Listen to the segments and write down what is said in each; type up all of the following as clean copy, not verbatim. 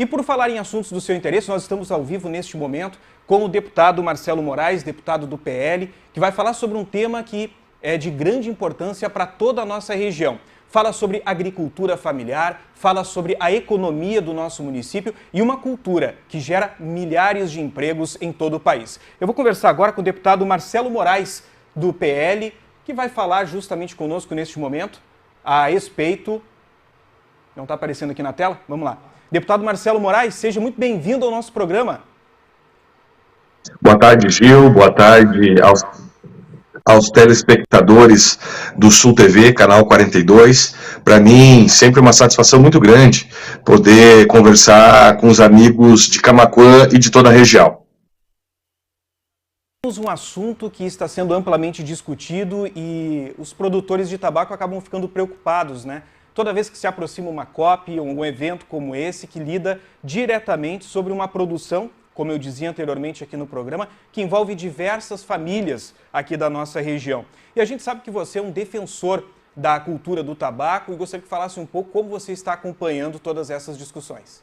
E por falar em assuntos do seu interesse, nós estamos ao vivo neste momento com o deputado Marcelo Moraes, deputado do PL, que vai falar sobre um tema que é de grande importância para toda a nossa região. Fala sobre agricultura familiar, fala sobre a economia do nosso município e uma cultura que gera milhares de empregos em todo o país. Eu vou conversar agora com o deputado Marcelo Moraes, do PL, que vai falar justamente conosco neste momento a respeito... Não está aparecendo aqui na tela? Vamos lá. Deputado Marcelo Moraes, seja muito bem-vindo ao nosso programa. Boa tarde, Gil. Boa tarde aos telespectadores do Sul TV, canal 42. Para mim, sempre uma satisfação muito grande poder conversar com os amigos de Camaquã e de toda a região. Temos um assunto que está sendo amplamente discutido e os produtores de tabaco acabam ficando preocupados, né? Toda vez que se aproxima uma COP ou um evento como esse, que lida diretamente sobre uma produção, como eu dizia anteriormente aqui no programa, que envolve diversas famílias aqui da nossa região. E a gente sabe que você é um defensor da cultura do tabaco e gostaria que falasse um pouco como você está acompanhando todas essas discussões.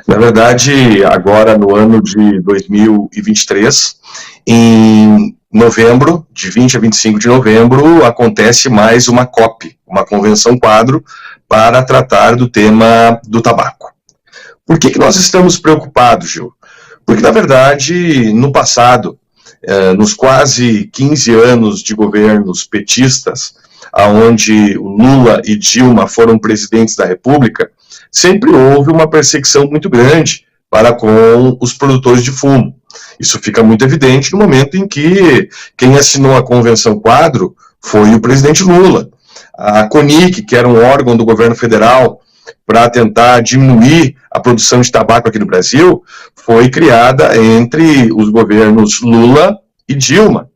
Na verdade, agora no ano de 2023, em novembro, de 20 a 25 de novembro, acontece mais uma COP, uma convenção quadro, para tratar do tema do tabaco. Por que nós estamos preocupados, Gil? Porque, na verdade, no passado, nos quase 15 anos de governos petistas, onde o Lula e Dilma foram presidentes da República, sempre houve uma perseguição muito grande para com os produtores de fumo. Isso fica muito evidente no momento em que quem assinou a Convenção Quadro foi o presidente Lula. A CONIC, que era um órgão do governo federal para tentar diminuir a produção de tabaco aqui no Brasil, foi criada entre os governos Lula e Dilma.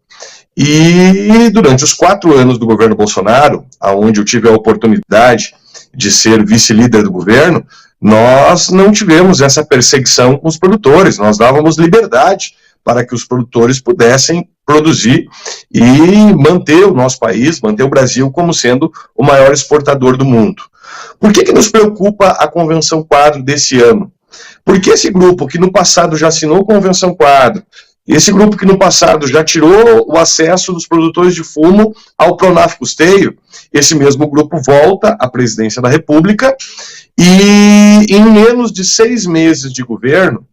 E durante os 4 anos do governo Bolsonaro, onde eu tive a oportunidade de ser vice-líder do governo, nós não tivemos essa perseguição com os produtores, nós dávamos liberdade para que os produtores pudessem produzir e manter o nosso país, manter o Brasil como sendo o maior exportador do mundo. Por que nos preocupa a Convenção Quadro desse ano? Porque esse grupo que no passado já assinou a Convenção Quadro, esse grupo que no passado já tirou o acesso dos produtores de fumo ao Pronaf-Custeio, esse mesmo grupo volta à presidência da República e em menos de 6 meses de governo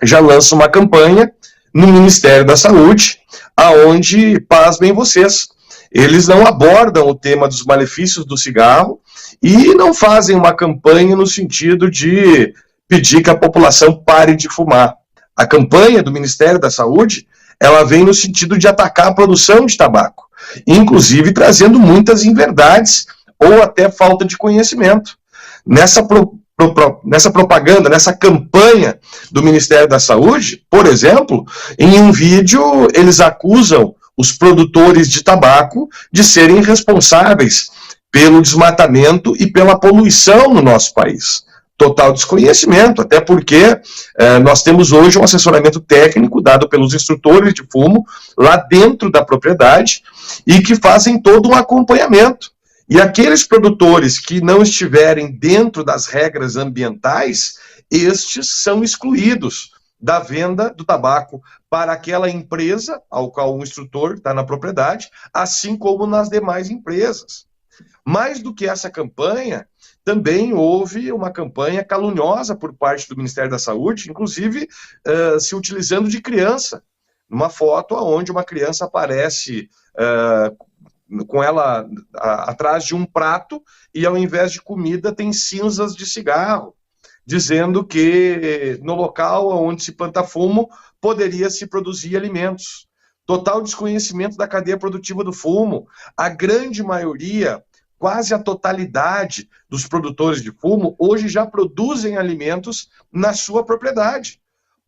já lança uma campanha no Ministério da Saúde, aonde, pasmem vocês, eles não abordam o tema dos malefícios do cigarro e não fazem uma campanha no sentido de pedir que a população pare de fumar. A campanha do Ministério da Saúde, ela vem no sentido de atacar a produção de tabaco, inclusive trazendo muitas inverdades ou até falta de conhecimento. Nessa propaganda, nessa campanha do Ministério da Saúde, por exemplo, em um vídeo eles acusam os produtores de tabaco de serem responsáveis pelo desmatamento e pela poluição no nosso país. Total desconhecimento, até porque nós temos hoje um assessoramento técnico dado pelos instrutores de fumo lá dentro da propriedade e que fazem todo um acompanhamento. E aqueles produtores que não estiverem dentro das regras ambientais, estes são excluídos da venda do tabaco para aquela empresa ao qual o instrutor está na propriedade, assim como nas demais empresas. Mais do que essa campanha, também houve uma campanha caluniosa por parte do Ministério da Saúde, inclusive se utilizando de criança, numa foto onde uma criança aparece com ela atrás de um prato e ao invés de comida tem cinzas de cigarro, dizendo que no local onde se planta fumo poderia se produzir alimentos. Total desconhecimento da cadeia produtiva do fumo. A grande maioria, quase a totalidade dos produtores de fumo, hoje já produzem alimentos na sua propriedade.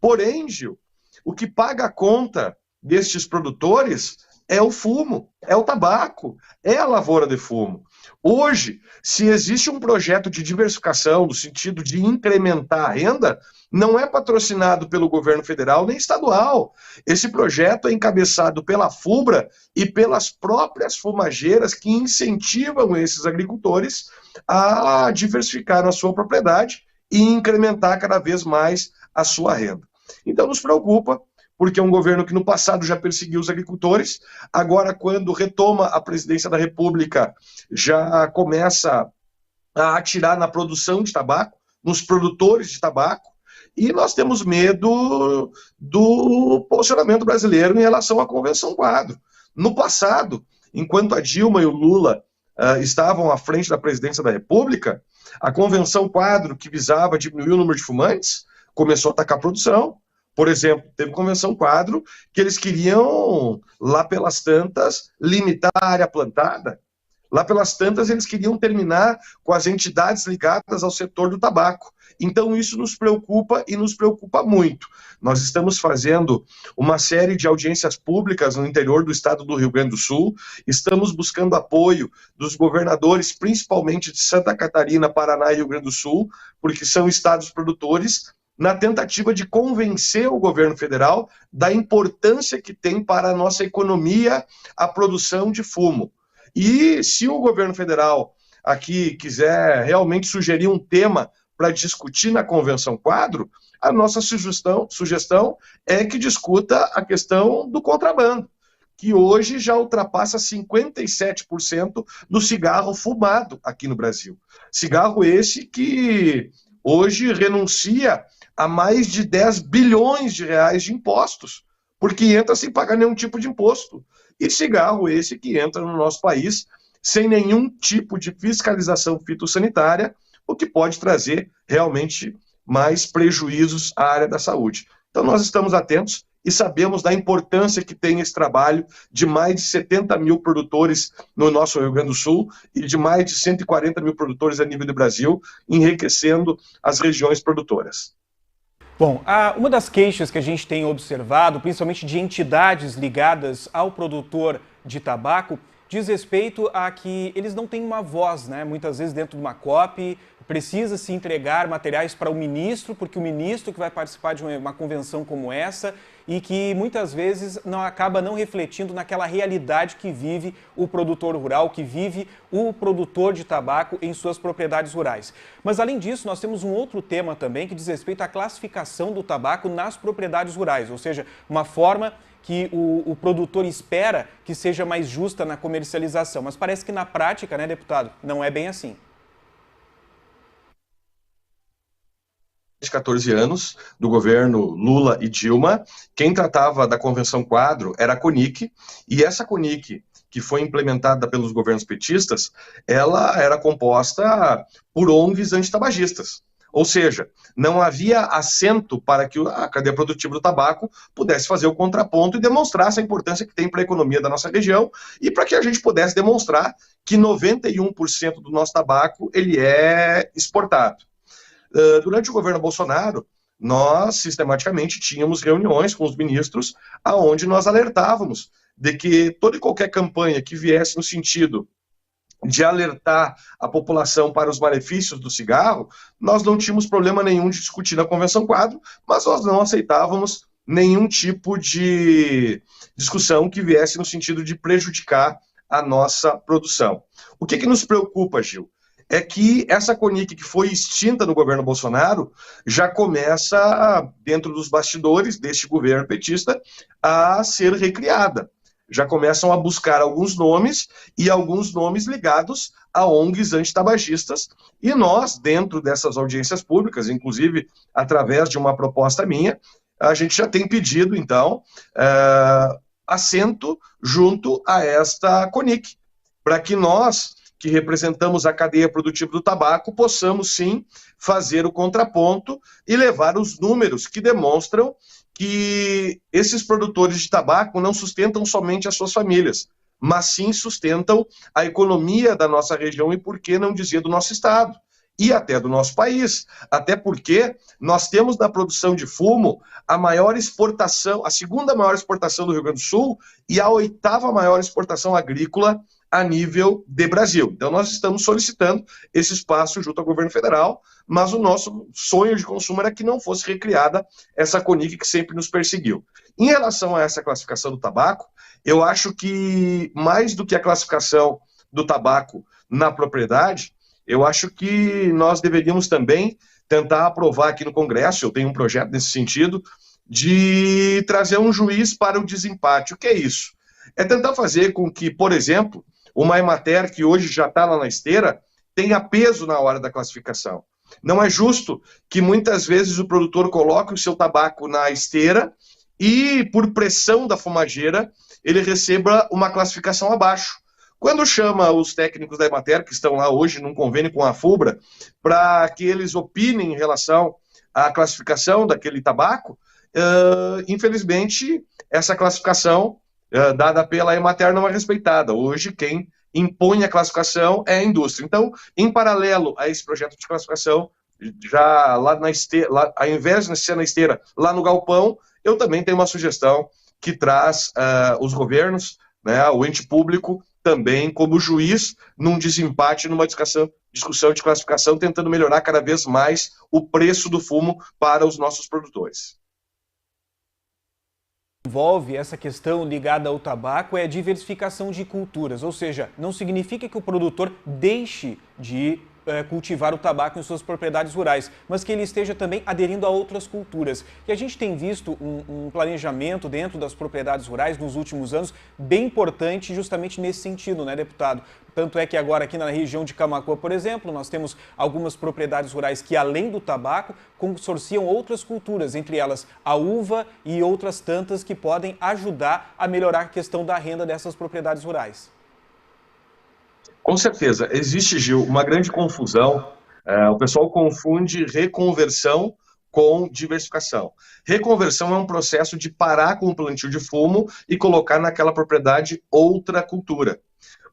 Porém, Gil, o que paga a conta destes produtores é o fumo, é o tabaco, é a lavoura de fumo. Hoje, se existe um projeto de diversificação, no sentido de incrementar a renda, não é patrocinado pelo governo federal nem estadual. Esse projeto é encabeçado pela FUBRA e pelas próprias fumageiras que incentivam esses agricultores a diversificar a sua propriedade e incrementar cada vez mais a sua renda. Então nos preocupa, porque é um governo que no passado já perseguiu os agricultores, agora quando retoma a presidência da República, já começa a atirar na produção de tabaco, nos produtores de tabaco, e nós temos medo do posicionamento brasileiro em relação à Convenção Quadro. No passado, enquanto a Dilma e o Lula estavam à frente da presidência da República, a Convenção Quadro, que visava diminuir o número de fumantes, começou a atacar a produção. Por exemplo, teve Convenção Quadro que eles queriam, lá pelas tantas, limitar a área plantada. Lá pelas tantas, eles queriam terminar com as entidades ligadas ao setor do tabaco. Então, isso nos preocupa e nos preocupa muito. Nós estamos fazendo uma série de audiências públicas no interior do estado do Rio Grande do Sul, estamos buscando apoio dos governadores, principalmente de Santa Catarina, Paraná e Rio Grande do Sul, porque são estados produtores, na tentativa de convencer o governo federal da importância que tem para a nossa economia a produção de fumo. E se o governo federal aqui quiser realmente sugerir um tema para discutir na Convenção Quadro, a nossa sugestão é que discuta a questão do contrabando, que hoje já ultrapassa 57% do cigarro fumado aqui no Brasil. Cigarro esse que hoje renuncia a mais de 10 bilhões de reais de impostos, porque entra sem pagar nenhum tipo de imposto. E cigarro esse que entra no nosso país sem nenhum tipo de fiscalização fitossanitária, o que pode trazer realmente mais prejuízos à área da saúde. Então nós estamos atentos e sabemos da importância que tem esse trabalho de mais de 70 mil produtores no nosso Rio Grande do Sul e de mais de 140 mil produtores a nível do Brasil, enriquecendo as regiões produtoras. Bom, uma das queixas que a gente tem observado, principalmente de entidades ligadas ao produtor de tabaco, diz respeito a que eles não têm uma voz, né? Muitas vezes dentro de uma COP, precisa se entregar materiais para o ministro, porque o ministro que vai participar de uma convenção como essa e que muitas vezes acaba não refletindo naquela realidade que vive o produtor rural, que vive o produtor de tabaco em suas propriedades rurais. Mas além disso, nós temos um outro tema também que diz respeito à classificação do tabaco nas propriedades rurais, ou seja, uma forma que o produtor espera que seja mais justa na comercialização. Mas parece que na prática, né, deputado, não é bem assim. De 14 anos, do governo Lula e Dilma, quem tratava da Convenção Quadro era a CONIC, e essa CONIC, que foi implementada pelos governos petistas, ela era composta por ONGs antitabagistas. Ou seja, não havia assento para que a cadeia produtiva do tabaco pudesse fazer o contraponto e demonstrasse a importância que tem para a economia da nossa região e para que a gente pudesse demonstrar que 91% do nosso tabaco ele é exportado. Durante o governo Bolsonaro, nós sistematicamente tínhamos reuniões com os ministros onde nós alertávamos de que toda e qualquer campanha que viesse no sentido de alertar a população para os malefícios do cigarro, nós não tínhamos problema nenhum de discutir na Convenção Quadro, mas nós não aceitávamos nenhum tipo de discussão que viesse no sentido de prejudicar a nossa produção. O que nos preocupa, Gil? É que essa CONIC que foi extinta no governo Bolsonaro já começa, dentro dos bastidores deste governo petista, a ser recriada. Já começam a buscar alguns nomes e alguns nomes ligados a ONGs antitabagistas. E nós, dentro dessas audiências públicas, inclusive através de uma proposta minha, a gente já tem pedido, então, assento junto a esta CONIC, para que nós, que representamos a cadeia produtiva do tabaco, possamos sim fazer o contraponto e levar os números que demonstram que esses produtores de tabaco não sustentam somente as suas famílias, mas sim sustentam a economia da nossa região e, por que não dizer, do nosso estado e até do nosso país. Até porque nós temos na produção de fumo a maior exportação, a segunda maior exportação do Rio Grande do Sul e a 8ª maior exportação agrícola a nível de Brasil. Então nós estamos solicitando esse espaço junto ao governo federal, mas o nosso sonho de consumo era que não fosse recriada essa CONIC que sempre nos perseguiu. Em relação a essa classificação do tabaco, eu acho que mais do que a classificação do tabaco na propriedade, Eu acho que nós deveríamos também tentar aprovar aqui no Congresso, eu tenho um projeto nesse sentido, de trazer um juiz para o desempate. O que é isso? É tentar fazer com que, por exemplo, uma Emater, que hoje já está lá na esteira, tenha peso na hora da classificação. Não é justo que muitas vezes o produtor coloque o seu tabaco na esteira e, por pressão da fumageira, ele receba uma classificação abaixo. Quando chama os técnicos da Emater, que estão lá hoje num convênio com a FUBRA, para que eles opinem em relação à classificação daquele tabaco, infelizmente, essa classificação dada pela Emater não é respeitada. Hoje, quem impõe a classificação é a indústria. Então, em paralelo a esse projeto de classificação, já lá na esteira, ao invés de ser na esteira, lá no galpão, eu também tenho uma sugestão que traz os governos, né, o ente público, também como juiz num desempate, numa discussão de classificação, tentando melhorar cada vez mais o preço do fumo para os nossos produtores. Envolve essa questão ligada ao tabaco é a diversificação de culturas, ou seja, não significa que o produtor deixe de cultivar o tabaco em suas propriedades rurais, mas que ele esteja também aderindo a outras culturas. E a gente tem visto um planejamento dentro das propriedades rurais nos últimos anos bem importante justamente nesse sentido, né, deputado? Tanto é que agora aqui na região de Camaquã, por exemplo, nós temos algumas propriedades rurais que, além do tabaco, consorciam outras culturas, entre elas a uva e outras tantas que podem ajudar a melhorar a questão da renda dessas propriedades rurais. Com certeza. Existe, Gil, uma grande confusão. O pessoal confunde reconversão com diversificação. Reconversão é um processo de parar com o plantio de fumo e colocar naquela propriedade outra cultura.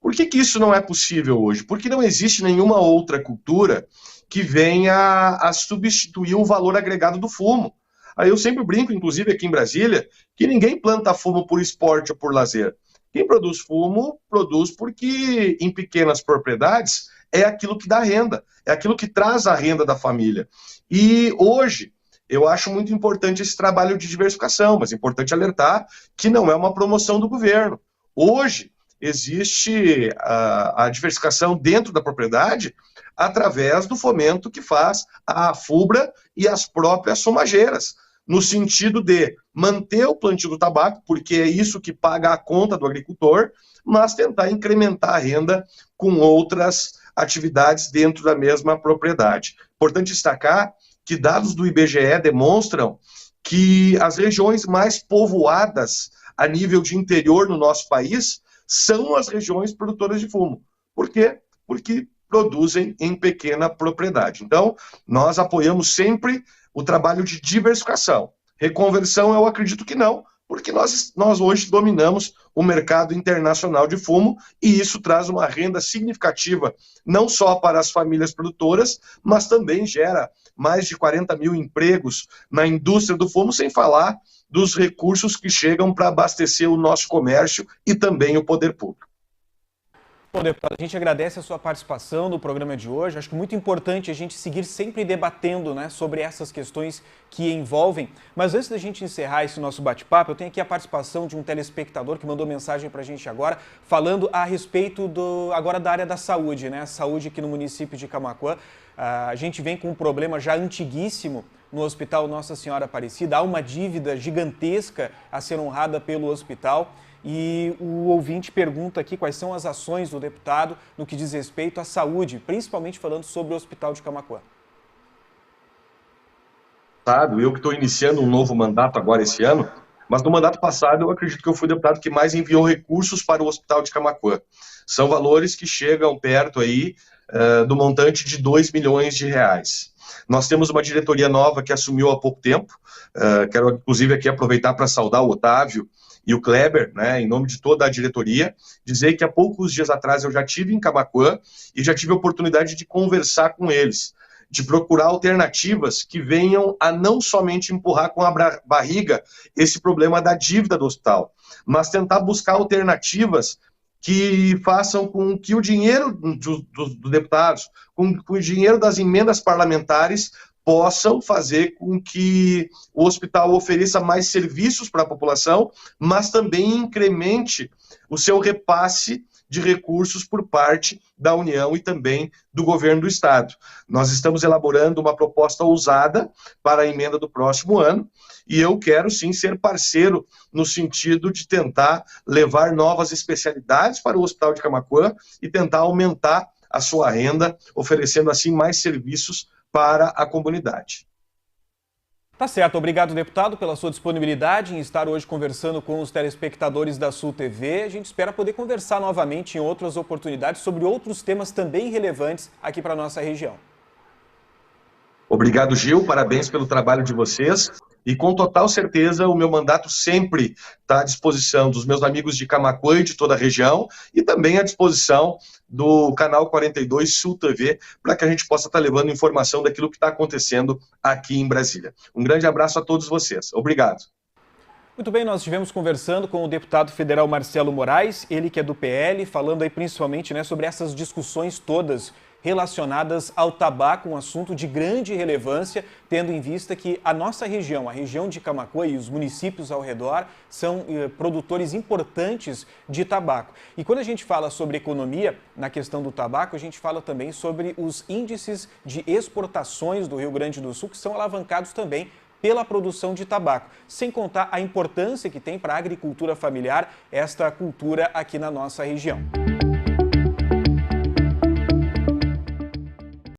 Por que isso não é possível hoje? Porque não existe nenhuma outra cultura que venha a substituir o valor agregado do fumo. Aí eu sempre brinco, inclusive aqui em Brasília, que ninguém planta fumo por esporte ou por lazer. Quem produz fumo, produz porque em pequenas propriedades é aquilo que dá renda, é aquilo que traz a renda da família. E hoje, eu acho muito importante esse trabalho de diversificação, mas é importante alertar que não é uma promoção do governo. Hoje, existe a diversificação dentro da propriedade através do fomento que faz a FUBRA e as próprias fumageiras, no sentido de manter o plantio do tabaco, porque é isso que paga a conta do agricultor, mas tentar incrementar a renda com outras atividades dentro da mesma propriedade. Importante destacar que dados do IBGE demonstram que as regiões mais povoadas a nível de interior no nosso país são as regiões produtoras de fumo. Por quê? Porque produzem em pequena propriedade. Então, nós apoiamos sempre o trabalho de diversificação. Reconversão, eu acredito que não, porque nós hoje dominamos o mercado internacional de fumo e isso traz uma renda significativa, não só para as famílias produtoras, mas também gera mais de 40 mil empregos na indústria do fumo, sem falar dos recursos que chegam para abastecer o nosso comércio e também o poder público. Bom, deputado, a gente agradece a sua participação no programa de hoje. Acho que é muito importante a gente seguir sempre debatendo, né, sobre essas questões que envolvem. Mas antes da gente encerrar esse nosso bate-papo, eu tenho aqui a participação de um telespectador que mandou mensagem para a gente agora, falando a respeito agora da área da saúde, né? A saúde aqui no município de Camaquã. A gente vem com um problema já antiguíssimo no Hospital Nossa Senhora Aparecida. Há uma dívida gigantesca a ser honrada pelo hospital. E o ouvinte pergunta aqui quais são as ações do deputado no que diz respeito à saúde, principalmente falando sobre o Hospital de Camaquã. Eu que estou iniciando um novo mandato agora esse ano, mas no mandato passado eu acredito que eu fui o deputado que mais enviou recursos para o Hospital de Camaquã. São valores que chegam perto aí do montante de 2 milhões de reais. Nós temos uma diretoria nova que assumiu há pouco tempo, quero inclusive aqui aproveitar para saudar o Otávio e o Kleber, né, em nome de toda a diretoria, dizer que há poucos dias atrás eu já estive em Camaquã e já tive a oportunidade de conversar com eles, de procurar alternativas que venham a não somente empurrar com a barriga esse problema da dívida do hospital, mas tentar buscar alternativas que façam com que o dinheiro dos deputados, com o dinheiro das emendas parlamentares, possam fazer com que o hospital ofereça mais serviços para a população, mas também incremente o seu repasse de recursos por parte da União e também do governo do Estado. Nós estamos elaborando uma proposta ousada para a emenda do próximo ano e eu quero sim ser parceiro no sentido de tentar levar novas especialidades para o Hospital de Camaquã e tentar aumentar a sua renda, oferecendo assim mais serviços para a comunidade. Tá certo, obrigado, deputado, pela sua disponibilidade em estar hoje conversando com os telespectadores da Sul TV. A gente espera poder conversar novamente em outras oportunidades sobre outros temas também relevantes aqui para a nossa região. Obrigado, Gil, parabéns pelo trabalho de vocês e com total certeza o meu mandato sempre está à disposição dos meus amigos de Camaquã e de toda a região e também à disposição do canal 42 Sul TV para que a gente possa estar levando informação daquilo que está acontecendo aqui em Brasília. Um grande abraço a todos vocês. Obrigado. Muito bem, nós estivemos conversando com o deputado federal Marcelo Moraes, ele que é do PL, falando aí principalmente, né, sobre essas discussões todas relacionadas ao tabaco, um assunto de grande relevância, tendo em vista que a nossa região, a região de Camaquã e os municípios ao redor, são produtores importantes de tabaco. E quando a gente fala sobre economia, na questão do tabaco, a gente fala também sobre os índices de exportações do Rio Grande do Sul, que são alavancados também pela produção de tabaco, sem contar a importância que tem para a agricultura familiar esta cultura aqui na nossa região.